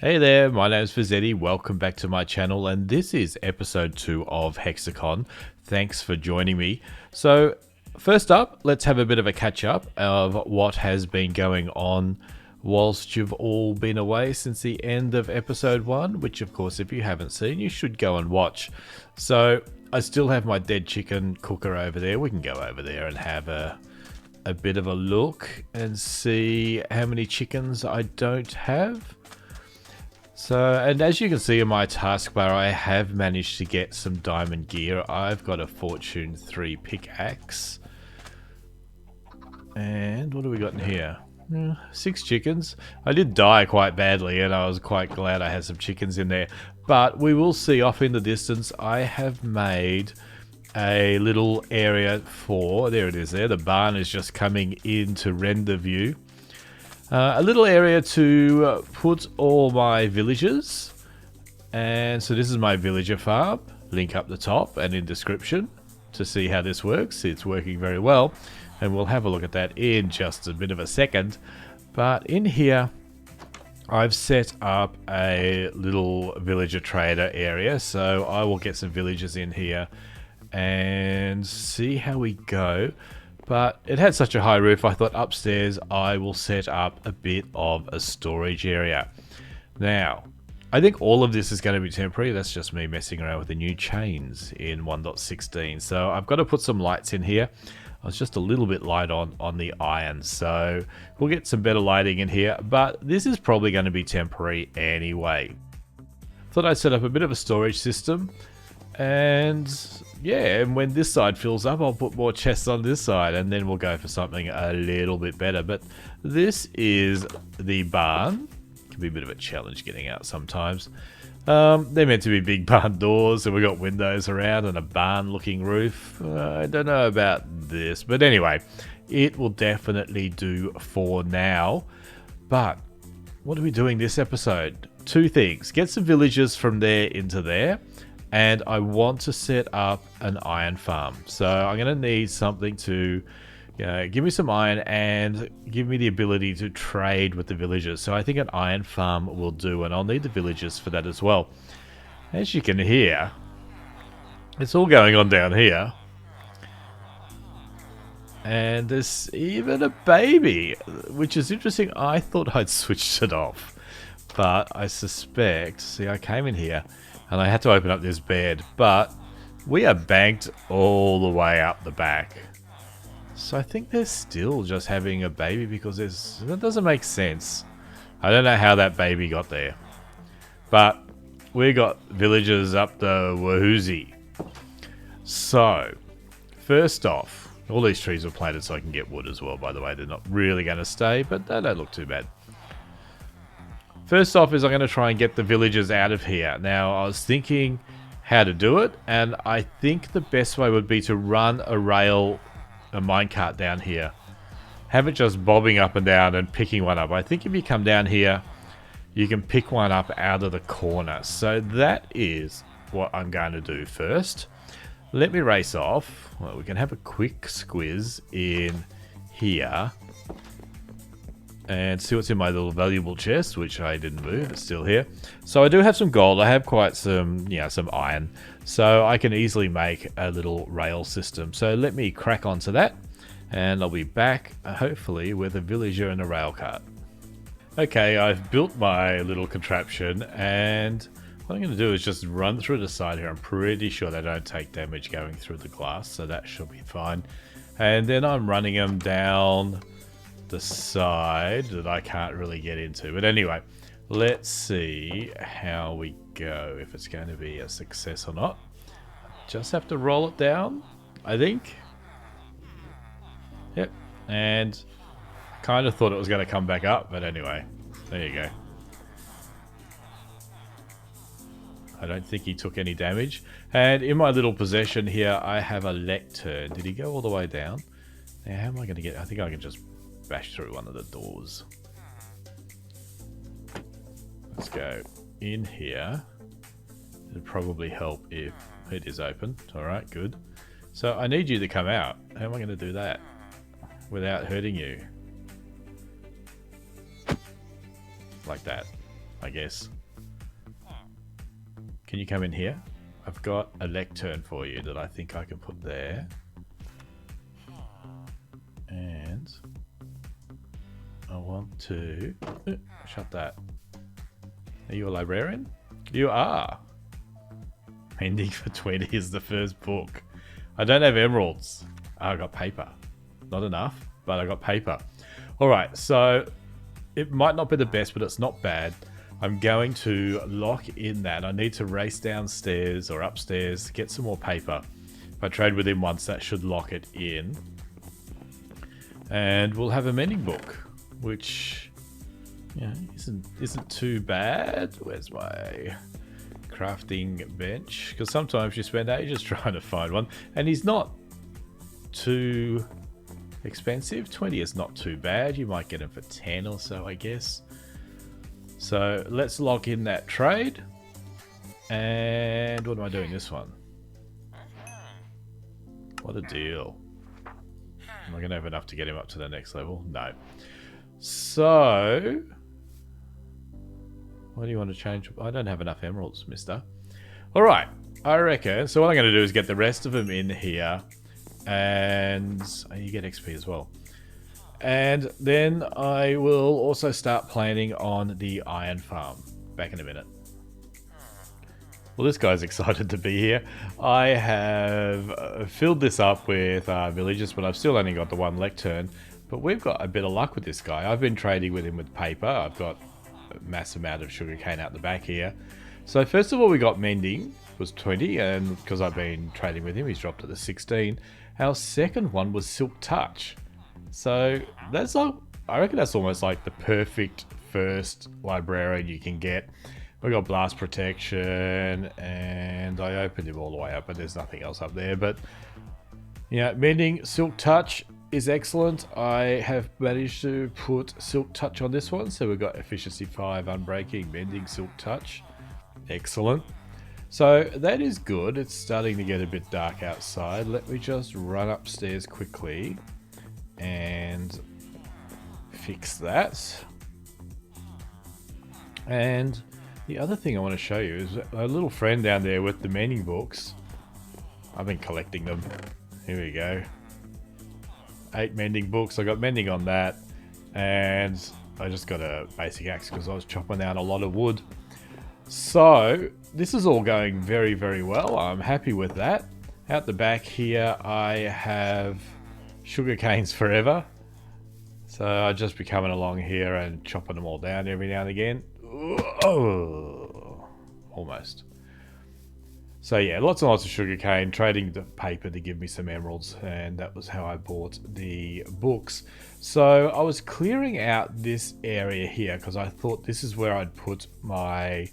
Hey there, my name is Fazzetti. Welcome back to my channel, and this is episode 2 of Hexacon. Thanks for joining me. So, first up, let's have a bit of a catch up of what has been going on whilst you've all been away since the end of episode 1, which, of course, if you haven't seen, you should go and watch. So, I still have my dead chicken cooker over there. We can go over there and have a bit of a look and see how many chickens I don't have. So, and as you can see in my taskbar, I have managed to get some diamond gear. I've got a Fortune 3 pickaxe. And what do we got in here? 6 chickens. I did die quite badly, and I was quite glad I had some chickens in there. But we will see off in the distance, I have made a little area for, there it is there, the barn is just coming into render view. A little area to put all my villagers, and so this is my villager farm. Link up the top and in description to see how this works. It's working very well, and we'll have a look at that in just a bit of a second. But in here I've set up a little villager trader area, so I will get some villagers in here and see how we go. But it had such a high roof, I thought upstairs I will set up a bit of a storage area. Now, I think all of this is going to be temporary. That's just me messing around with the new chains in 1.16. So I've got to put some lights in here. I was just a little bit light on the iron, so we'll get some better lighting in here. But this is probably going to be temporary anyway. Thought I'd set up a bit of a storage system. And yeah, and when this side fills up, I'll put more chests on this side, and then we'll go for something a little bit better. But this is the barn. Can be a bit of a challenge getting out sometimes. They're meant to be big barn doors, so we've got windows around and a barn-looking roof. I don't know about this, but anyway, it will definitely do for now. But what are we doing this episode? 2 things. Get some villagers from there into there. And I want to set up an iron farm. So I'm going to need something to give me some iron and give me the ability to trade with the villagers. So I think an iron farm will do, and I'll need the villagers for that as well. As you can hear, it's all going on down here. And there's even a baby, which is interesting. I thought I'd switched it off. But I suspect, see, I came in here and I had to open up this bed, but we are banked all the way up the back. So I think they're still just having a baby because that doesn't make sense. I don't know how that baby got there. But we got villagers up the Wahoozy. So, first off, all these trees were planted so I can get wood as well, by the way. They're not really going to stay, but they don't look too bad. First off is I'm going to try and get the villagers out of here. Now, I was thinking how to do it, and I think the best way would be to run a minecart down here. Have it just bobbing up and down and picking one up. I think if you come down here, you can pick one up out of the corner. So that is what I'm going to do first. Let me race off. Well, we can have a quick squiz in here and see what's in my little valuable chest, which I didn't move. It's still here. So I do have some gold. I have quite some, some iron. So I can easily make a little rail system. So let me crack onto that, and I'll be back, hopefully, with a villager and a rail cart. Okay, I've built my little contraption, and what I'm going to do is just run through the side here. I'm pretty sure they don't take damage going through the glass, so that should be fine. And then I'm running them down the side that I can't really get into. But anyway, let's see how we go, if it's going to be a success or not. Just have to roll it down, I think. Yep, and kind of thought it was going to come back up, but anyway, there you go. I don't think he took any damage. And in my little possession here, I have a lectern. Did he go all the way down? Now, how am I going to get... I think I can just bash through one of the doors. Let's go in here. It'd probably help if it is open. Alright, good. So I need you to come out. How am I going to do that without hurting you? Like that. I guess. Can you come in here? I've got a lectern for you that I think I can put there. And I want to... shut that. Are you a librarian? You are. Mending for 20 is the first book. I don't have emeralds. I got paper. Not enough, but I got paper. Alright, so it might not be the best, but it's not bad. I'm going to lock in that. I need to race downstairs or upstairs, get some more paper. If I trade with him once, that should lock it in. And we'll have a mending book, which isn't too bad. Where's my crafting bench? Because sometimes you spend ages trying to find one, and he's not too expensive. 20 is not too bad. You might get him for 10 or so, I guess. So let's lock in that trade. And what am I doing this one? What a deal. Am I going to have enough to get him up to the next level? No. So, what do you want to change? I don't have enough emeralds, mister. Alright, I reckon. So what I'm going to do is get the rest of them in here. And you get XP as well. And then I will also start planning on the iron farm. Back in a minute. Well, this guy's excited to be here. I have filled this up with villagers, but I've still only got the one lectern. But we've got a bit of luck with this guy. I've been trading with him with paper. I've got a massive amount of sugarcane out the back here. So first of all, we got mending, was 20, and because I've been trading with him, he's dropped it to 16. Our second one was Silk Touch. So that's like, I reckon that's almost like the perfect first librarian you can get. We got blast protection, and I opened him all the way up, but there's nothing else up there. But yeah, mending, Silk Touch is excellent. I have managed to put Silk Touch on this one, so we've got efficiency 5, unbreaking, mending, Silk Touch, excellent. So that is good. It's starting to get a bit dark outside. Let me just run upstairs quickly and fix that. And the other thing I want to show you is a little friend down there with the mending books. I've been collecting them. Here we go. 8 mending books. I got mending on that. And I just got a basic axe because I was chopping down a lot of wood. So this is all going very, very well. I'm happy with that. Out the back here, I have sugar canes forever. So I just be coming along here and chopping them all down every now and again. Oh, almost. So yeah, lots and lots of sugarcane, trading the paper to give me some emeralds, and that was how I bought the books. So I was clearing out this area here because I thought this is where I'd put my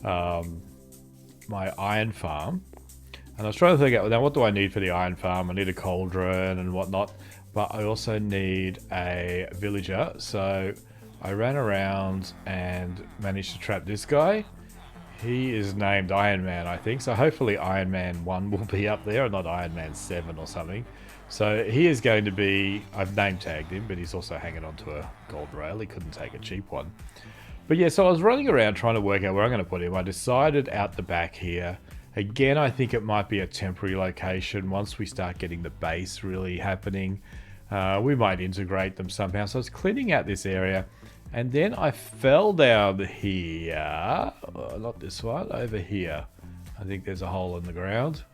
my iron farm. And I was trying to think out, now what do I need for the iron farm? I need a cauldron and whatnot, but I also need a villager. So I ran around and managed to trap this guy. He is named Iron Man, I think. So hopefully Iron Man 1 will be up there, and not Iron Man 7 or something. So he is going to be... I've name tagged him, but he's also hanging onto a gold rail. He couldn't take a cheap one. But yeah, so I was running around trying to work out where I'm going to put him. I decided out the back here. Again, I think it might be a temporary location. Once we start getting the base really happening, we might integrate them somehow. So I was cleaning out this area. And then I fell down here, not this one, over here. I think there's a hole in the ground.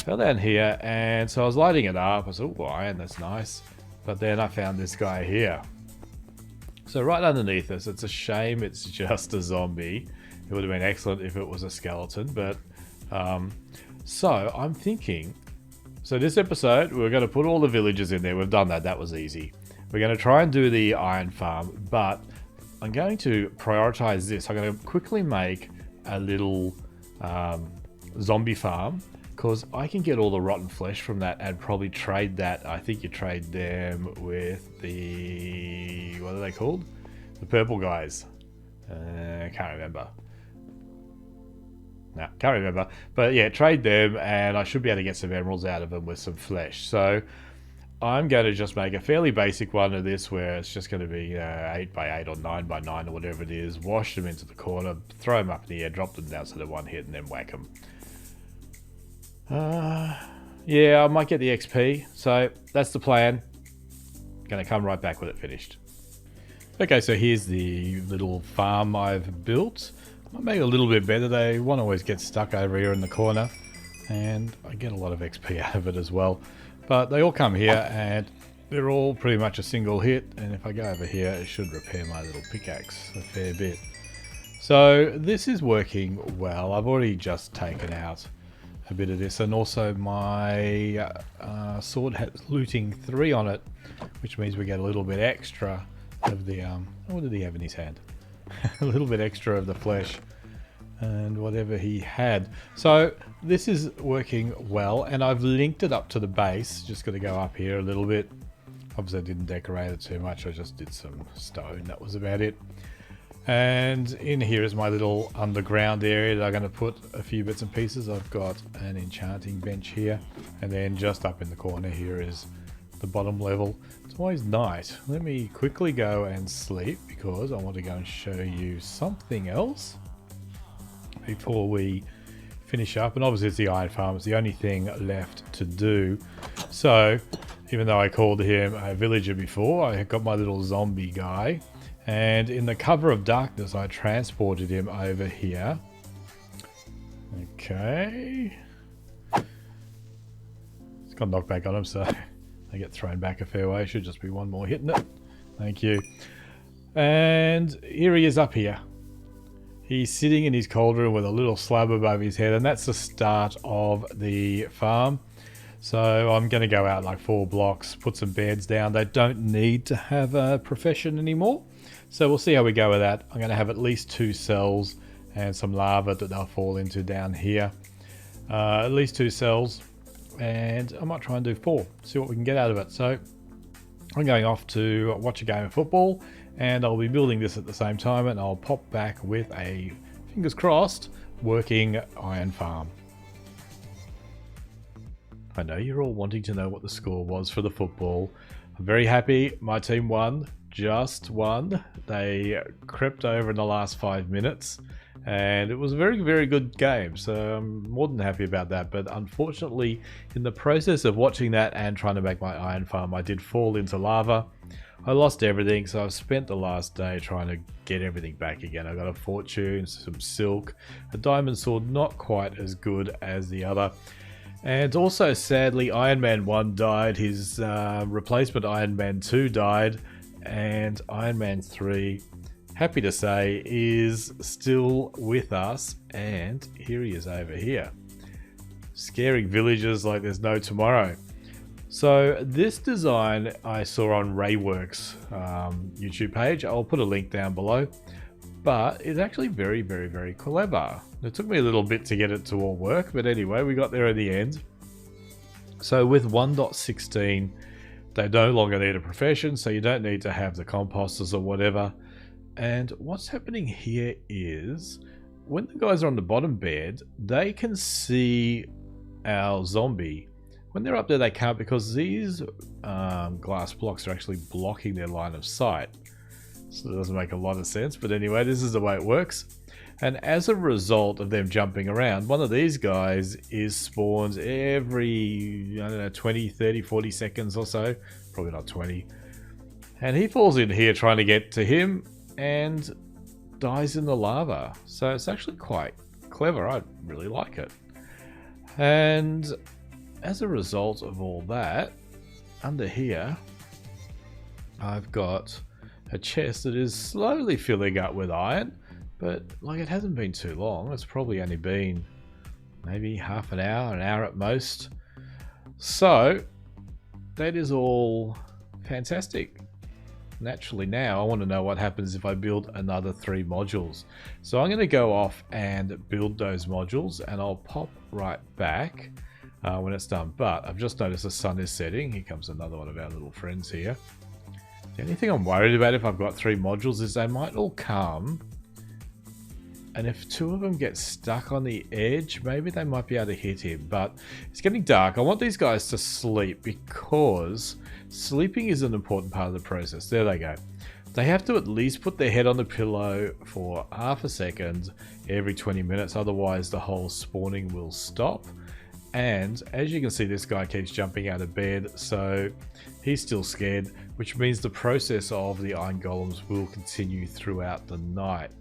Fell down here, and so I was lighting it up. I said, oh, iron, that's nice. But then I found this guy here. So right underneath us, it's a shame it's just a zombie. It would have been excellent if it was a skeleton, but... so I'm thinking... So this episode, we're going to put all the villagers in there. We've done that. That was easy. We're going to try and do the iron farm, but I'm going to prioritize this. I'm going to quickly make a little zombie farm, because I can get all the rotten flesh from that and probably trade that. I think you trade them with the... what are they called? The purple guys. Can't remember. No, can't remember. But yeah, trade them, and I should be able to get some emeralds out of them with some flesh. So... I'm going to just make a fairly basic one of this where it's just going to be 8 by 8 or 9 by 9 or whatever it is. Wash them into the corner, throw them up in the air, drop them down so they one hit, and then whack them. Yeah, I might get the XP, so that's the plan. Gonna come right back with it finished. Okay, so here's the little farm I've built. I'll make it a little bit better. They won't always get stuck over here in the corner, and I get a lot of XP out of it as well. But they all come here and they're all pretty much a single hit, and if I go over here it should repair my little pickaxe a fair bit. So this is working well. I've already just taken out a bit of this, and also my sword has looting 3 on it, which means we get a little bit extra of the what did he have in his hand? A little bit extra of the flesh and whatever he had. So this is working well, and I've linked it up to the base. Just got to go up here a little bit. Obviously I didn't decorate it too much, I just did some stone, that was about it. And in here is my little underground area that I'm going to put a few bits and pieces. I've got an enchanting bench here, and then just up in the corner here is the bottom level. It's always night. Let me quickly go and sleep because I want to go and show you something else before we finish up. And obviously it's the iron farm, it's the only thing left to do. So even though I called him a villager before, I got my little zombie guy, and in the cover of darkness I transported him over here. Okay, it's got knocked back on him, so I get thrown back a fair way. Should just be one more hitting it. Thank you. And here he is up here. He's sitting in his cauldron with a little slab above his head, and that's the start of the farm. So I'm going to go out like 4 blocks, put some beds down. They don't need to have a profession anymore. So we'll see how we go with that. I'm going to have at least 2 cells and some lava that they'll fall into down here. At least 2 cells, and I might try and do 4, see what we can get out of it. So I'm going off to watch a game of football, and I'll be building this at the same time, and I'll pop back with a, fingers crossed, working iron farm. I know you're all wanting to know what the score was for the football. I'm very happy my team won, just won. They crept over in the last 5 minutes, and it was a very, very good game, so I'm more than happy about that. But unfortunately, in the process of watching that and trying to make my iron farm, I did fall into lava. I lost everything, so I've spent the last day trying to get everything back again. I got a fortune, some silk, a diamond sword, not quite as good as the other. And also, sadly, Iron Man 1 died, his replacement Iron Man 2 died, and Iron Man 3, happy to say, is still with us, and here he is over here, scaring villagers like there's no tomorrow. So this design I saw on Rayworks YouTube page. I'll put a link down below, but it's actually very, very, very clever. It took me a little bit to get it to all work, but anyway, we got there at the end. So with 1.16, they no longer need a profession, so you don't need to have the composters or whatever. And what's happening here is, when the guys are on the bottom bed, they can see our zombie. When they're up there, they can't, because these glass blocks are actually blocking their line of sight. So it doesn't make a lot of sense, but anyway, this is the way it works. And as a result of them jumping around, one of these guys is spawned every, I don't know, 20, 30, 40 seconds or so. Probably not 20. And he falls in here trying to get to him and dies in the lava. So it's actually quite clever. I really like it. And as a result of all that, under here, I've got a chest that is slowly filling up with iron, but like, it hasn't been too long. It's probably only been maybe half an hour at most. So that is all fantastic. Naturally, now I want to know what happens if I build another 3 modules. So I'm going to go off and build those modules, and I'll pop right back when it's done. But I've just noticed the sun is setting. Here comes another one of our little friends here. The only thing I'm worried about if I've got 3 modules is they might all come And if two of them get stuck on the edge, maybe they might be able to hit him. But it's getting dark. I want these guys to sleep because sleeping is an important part of the process. There they go. They have to at least put their head on the pillow for half a second every 20 minutes. Otherwise, the whole spawning will stop. And as you can see, this guy keeps jumping out of bed. So he's still scared, which means the process of the iron golems will continue throughout the night,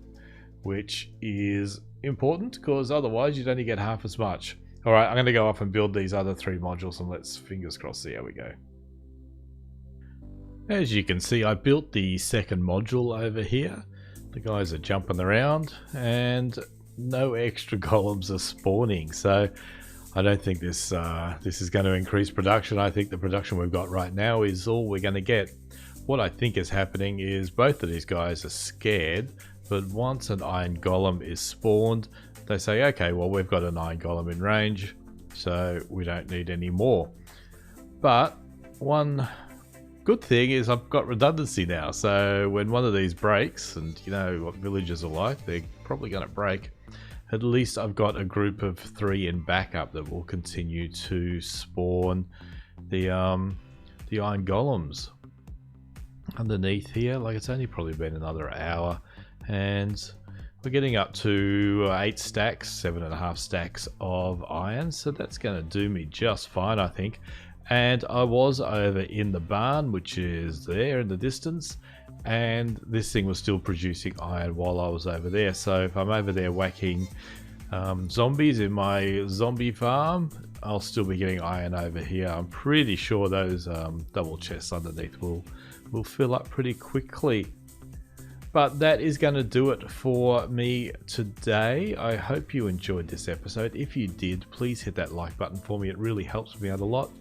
which is important because otherwise you'd only get half as much. All right, I'm going to go off and build these other 3 modules and let's fingers crossed see how we go. As you can see, I built the second module over here. The guys are jumping around and no extra golems are spawning. So I don't think this is going to increase production. I think the production we've got right now is all we're going to get. What I think is happening is both of these guys are scared, but once an iron golem is spawned, they say, okay, well, we've got an iron golem in range, so we don't need any more. But one good thing is I've got redundancy now, so when one of these breaks, and you know what villagers are like, they're probably going to break, at least I've got a group of 3 in backup that will continue to spawn the iron golems. Underneath here, like it's only probably been another hour, and we're getting up to 8 stacks, 7.5 stacks of iron, so that's going to do me just fine, I think. And I was over in the barn, which is there in the distance, and this thing was still producing iron while I was over there. So if I'm over there whacking zombies in my zombie farm, I'll still be getting iron over here. I'm pretty sure those double chests underneath will fill up pretty quickly. But that is going to do it for me today. I hope you enjoyed this episode. If you did, please hit that like button for me. It really helps me out a lot.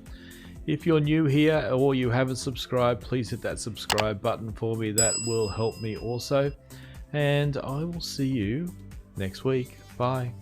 If you're new here or you haven't subscribed, please hit that subscribe button for me. That will help me also. And I will see you next week. Bye.